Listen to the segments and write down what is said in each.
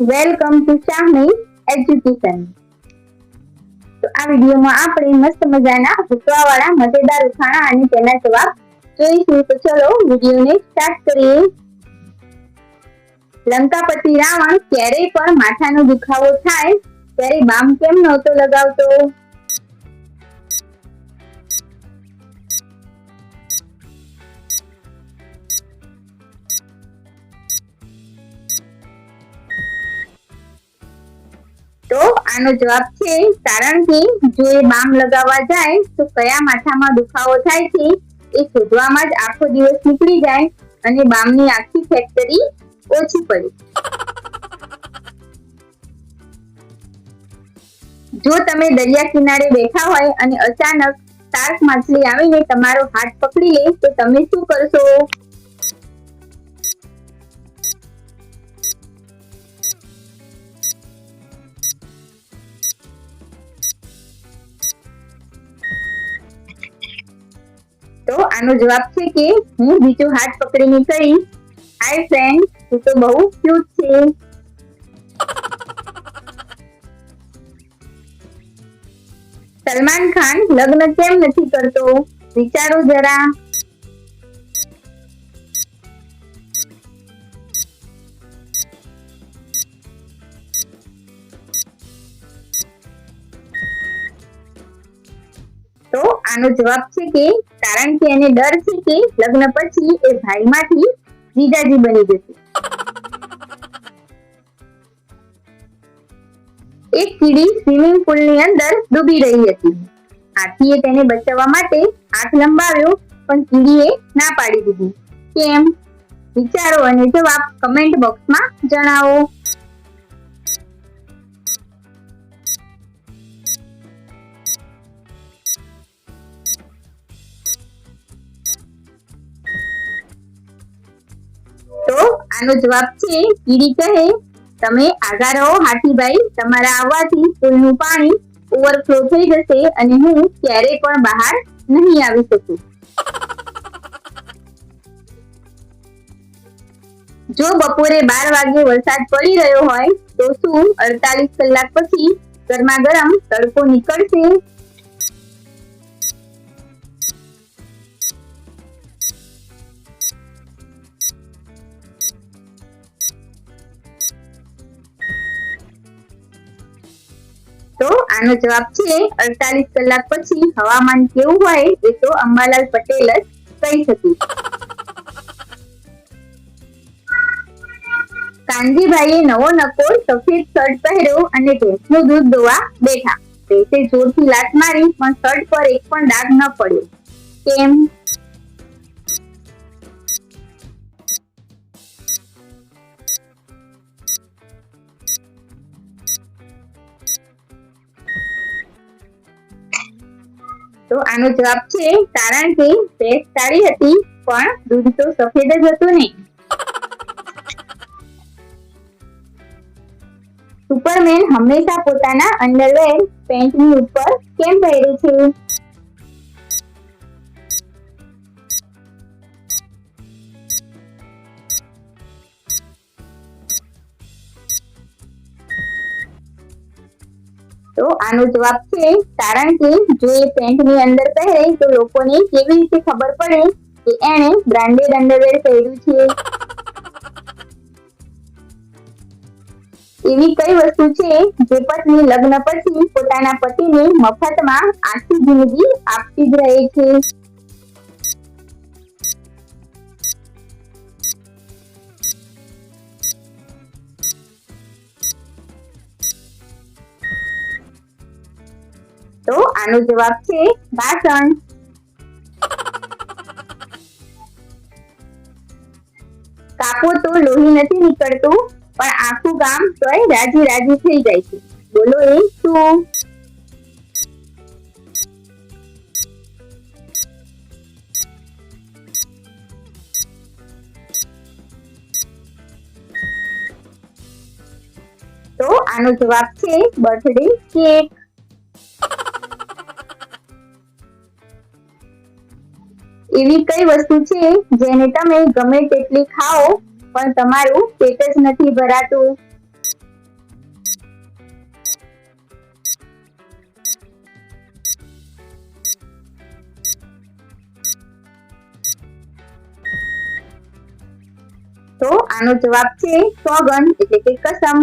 Welcome to શાહની education. તો આ વિડીયોમાં આપણે મસ્ત મજાના ભૂસવાવાળા મજેદાર ઉખાણા અને તેના જવાબ જોઈશું। તો ચલો વિડીયોને સ્ટાર્ટ કરીએ। લંકાપતિ રાવણ ક્યારેય પણ માથાનો દુખાવો થાય ત્યારે બામ કેમ નહોતો લગાવતો? તો આનો જવાબ છે કારણ કે જો એ બામ લગાવવા જાય તો કયા માથામાં દુખાવો થાય છે એ શોધવામાં જ આખો દિવસ નીકળી જાય અને બામની આખી ફેક્ટરી ઓછી પડે। જો તમે દરિયા કિનારે બેઠા હોય અને અચાનક શાર્ક માછલી આવીને તમારો હાથ પકડી લે તો તમે શું કરશો? તો આનો જવાબ છે કે હું બીજો હાથ પકડીને કહીશ, હાય ફ્રેન્ડ, તું તો બહુ ક્યુટ છે। સલમાન ખાન લગ્ન કેમ નથી કરતો? વિચારો જરા। તો આનો જવાબ છે કે કારણ કે એને ડર છે કે લગ્ન પછી એ ભાઈમાંથી જીજાજી બની જશે। એક કીડી સ્વિમિંગ પુલની અંદર ડૂબી રહી હતી। હાથીએ તેને બચાવવા માટે હાથ લંબાવ્યો પણ કીડીએ ના પાડી દીધી। કેમ? વિચારો અને જવાબ કમેન્ટ બોક્સમાં જણાવો। તો આનો જવાબ છે કીડી કહે, તમે આગા રહો હાથીભાઈ, તમારા આવવાથી પુલનું પાણી ઓવરફ્લો થઈ જશે અને હું ક્યારેય પણ બહાર નહીં આવી શકું। જો બપોરે 12 વાગે વરસાદ પડી રહ્યો હોય તો શું 48 કલાક પછી ગરમા ગરમ તડકો નીકળશે? તો આનો જવાબ છે 48 કલાક પછી હવામાન કેવું હોય એ તો અંબાલાલ પટેલ જ કહી શકે। કાનજીભાઈએ નવો નકો સફેદ શર્ટ પહેર્યો અને ભેંસનું દૂધ દોવા બેઠા। ભેંસે જોરથી લાત મારી પણ શર્ટ પર એક પણ ડાઘ ન પડ્યો। કેમ? તો આનો જવાબ છે કારણ કે ભેંસ કાળી હતી પણ દૂધ તો સફેદ જ હતું ને। સુપરમેન હંમેશા પોતાના અંડરવેર પેન્ટની ઉપર કેમ પહેરે છે? તો આનો જવાબ છે કારણ કે જો એ પેન્ટની અંદર પહેરે તો લોકોને કેવી રીતે ખબર પડે કે એણે બ્રાન્ડેડ અંડરવેર પહેર્યું છે? એવી કઈ વસ્તુ છે જે પત્ની લગ્ન પછી પોતાના પતિને મફતમાં આખી જિંદગી આપતી જ રહે છે? તો આનો જવાબ છે ભાષણ। કાપો તો લોહી નથી નીકળતું પણ આખું ગામ તોય રાજી રાજી થઈ જાય છે। બોલો એ શું? તો આનો જવાબ છે બર્થડે કેક। એવી કઈ વસ્તુ છે જેને તમે ગમે તેટલી ખાઓ પણ તમારું પેટ જ નથી ભરાતું? તો આનો જવાબ છે સોગંદ એટલે કે કસમ.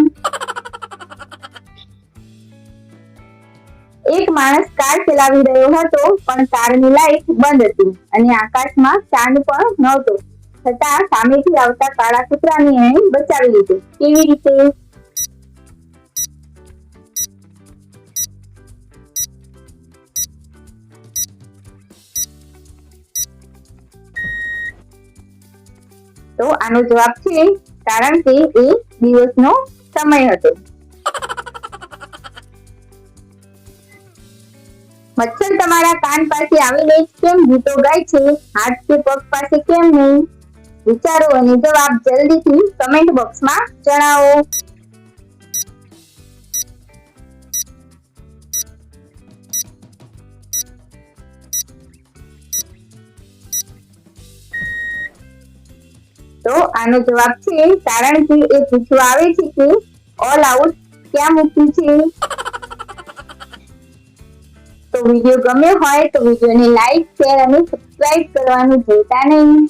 એક માણસ કાર ચલાવી રહ્યો હતો પણ કારની લાઈટ બંધ હતી અને આકાશમાં ચાંદ પણ નહોતો, છતાં સામેથી આવતા કાળા કૂતરાને એણે બચાવી લીધો. કેવી રીતે? તો આનો જવાબ છે કારણ કે એ દિવસનો સમય હતો. મચ્છર તમારા કાન પાસે આવીને કેમ ગીતો ગાય છે, હાથ કે પગ પાસે કેમ નહીં? વિચારો અને જવાબ જલ્દીથી કમેન્ટ બોક્સમાં જણાવો. તો આનો જવાબ છે કારણ કે એ પૂછવા આવે છે કે ઓલ આઉટ ક્યાં મૂક્યું છે. તો વિડીયો ગમ્યો હોય તો વિડીયોને લાઈક, શેર અને સબસ્ક્રાઇબ કરવાનું ભૂલતા નહીં.